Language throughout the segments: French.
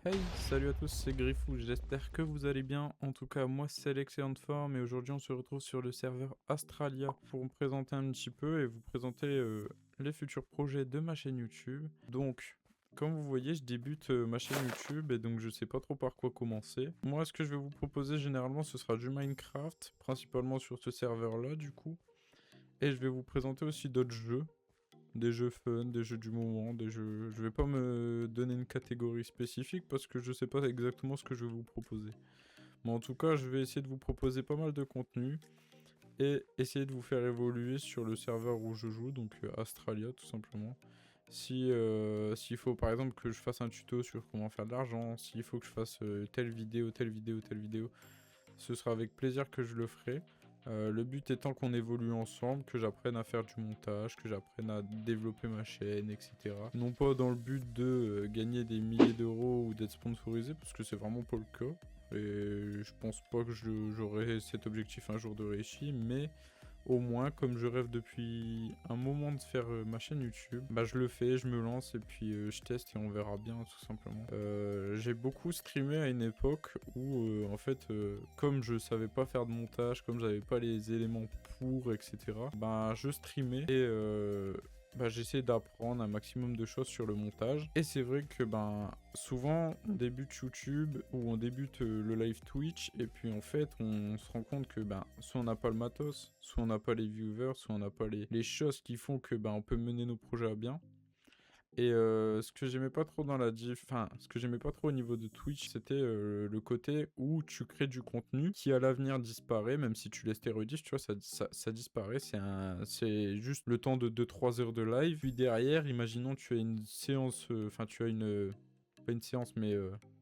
Hey, salut à tous, c'est Griffou, j'espère que vous allez bien. En tout cas, moi c'est l'excellente forme et aujourd'hui on se retrouve sur le serveur Astralia pour me présenter un petit peu et vous présenter les futurs projets de ma chaîne YouTube. Donc, comme vous voyez, je débute ma chaîne YouTube et donc je sais pas trop par quoi commencer. Moi, ce que je vais vous proposer généralement, ce sera du Minecraft, principalement sur ce serveur-là du coup. Et je vais vous présenter aussi d'autres jeux. Des jeux fun, des jeux du moment, des jeux... Je vais pas me donner une catégorie spécifique parce que je sais pas exactement ce que je vais vous proposer. Mais en tout cas, je vais essayer de vous proposer pas mal de contenu et essayer de vous faire évoluer sur le serveur où je joue, donc Astralia tout simplement. S'il faut par exemple que je fasse un tuto sur comment faire de l'argent, s'il faut que je fasse telle vidéo, telle vidéo, telle vidéo, ce sera avec plaisir que je le ferai. Le but étant qu'on évolue ensemble, que j'apprenne à faire du montage, que j'apprenne à développer ma chaîne, etc. Non pas dans le but de gagner des milliers d'euros ou d'être sponsorisé, parce que c'est vraiment pas le cas. Et je pense pas que j'aurai cet objectif un jour de réussir, mais au moins, comme je rêve depuis un moment de faire ma chaîne YouTube, bah je le fais, je me lance et puis je teste et on verra bien tout simplement. J'ai beaucoup streamé à une époque où en fait, comme je savais pas faire de montage, comme j'avais pas les éléments pour, etc. Bah je streamais et bah, j'essaie d'apprendre un maximum de choses sur le montage. Et c'est vrai que ben souvent on débute YouTube ou on débute le live Twitch et puis en fait on se rend compte que ben soit on n'a pas le matos, soit on n'a pas les viewers, soit on n'a pas les choses qui font que ben on peut mener nos projets à bien. Et ce que j'aimais pas trop dans la enfin, ce que j'aimais pas trop au niveau de Twitch, c'était, le côté où tu crées du contenu qui à l'avenir disparaît, même si tu laisses tes rediffs, tu vois? Ça disparaît, c'est juste le temps de 2-3 heures de live. Puis derrière, imaginons tu as une séance, enfin tu as une, pas une séance, mais,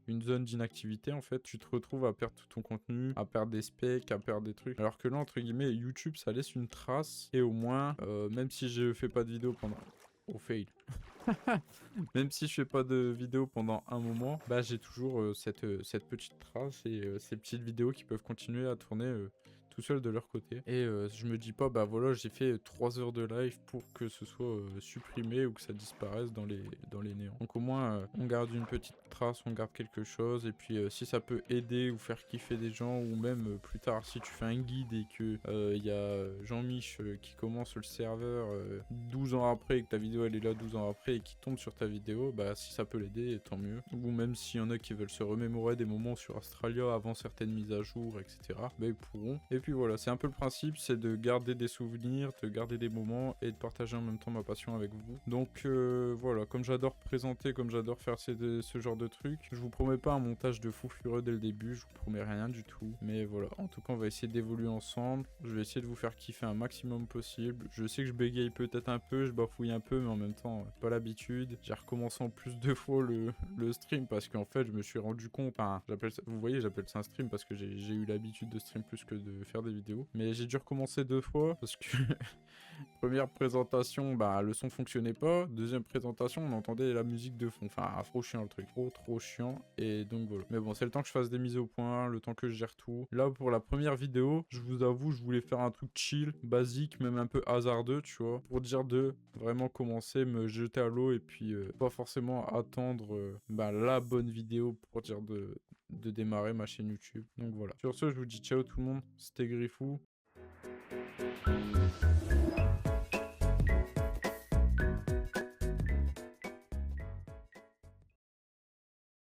une zone d'inactivité en fait. Tu te retrouves à perdre tout ton contenu, à perdre des specs, à perdre des trucs. Alors que là, entre guillemets, YouTube, ça laisse une trace et au moins, même si je fais pas de vidéo pendant oh fail. Même si je fais pas de vidéo pendant un moment, bah j'ai toujours cette petite trace et ces petites vidéos qui peuvent continuer à tourner tout seul de leur côté. Et je me dis pas, bah voilà, j'ai fait 3 heures de live pour que ce soit supprimé ou que ça disparaisse dans les néants. Donc au moins, on garde une petite trace, on garde quelque chose. Et puis si ça peut aider ou faire kiffer des gens, ou même plus tard, si tu fais un guide et que il y a Jean-Mich qui commence le serveur 12 ans après et que ta vidéo elle est là 12 ans après et qui tombe sur ta vidéo, bah si ça peut l'aider, tant mieux. Ou même s'il y en a qui veulent se remémorer des moments sur Astralia avant certaines mises à jour, etc. Bah ils pourront. Et puis voilà, c'est un peu le principe, c'est de garder des souvenirs, de garder des moments et de partager en même temps ma passion avec vous. Donc voilà, comme j'adore présenter, comme j'adore faire ce genre de trucs, je vous promets pas un montage de fou furieux dès le début, je vous promets rien du tout. Mais voilà, en tout cas on va essayer d'évoluer ensemble, je vais essayer de vous faire kiffer un maximum possible. Je sais que je bégaye peut-être un peu, je bafouille un peu, mais en même temps, pas l'habitude. J'ai recommencé en plus 2 fois le stream parce qu'en fait je me suis rendu compte, enfin vous voyez j'appelle ça un stream parce que j'ai eu l'habitude de stream plus que de faire des vidéos. Mais j'ai dû recommencer 2 fois parce que première présentation, bah le son fonctionnait pas. Deuxième présentation, on entendait la musique de fond. Enfin, trop chiant le truc. Trop chiant. Et donc voilà. Mais bon, c'est le temps que je fasse des mises au point, le temps que je gère tout. Là, pour la première vidéo, je vous avoue, je voulais faire un truc chill, basique, même un peu hasardeux, tu vois. Pour dire de vraiment commencer, me jeter à l'eau et puis pas forcément attendre bah, la bonne vidéo pour dire de démarrer ma chaîne YouTube. Donc voilà. Sur ce, je vous dis ciao tout le monde. C'était Griffou.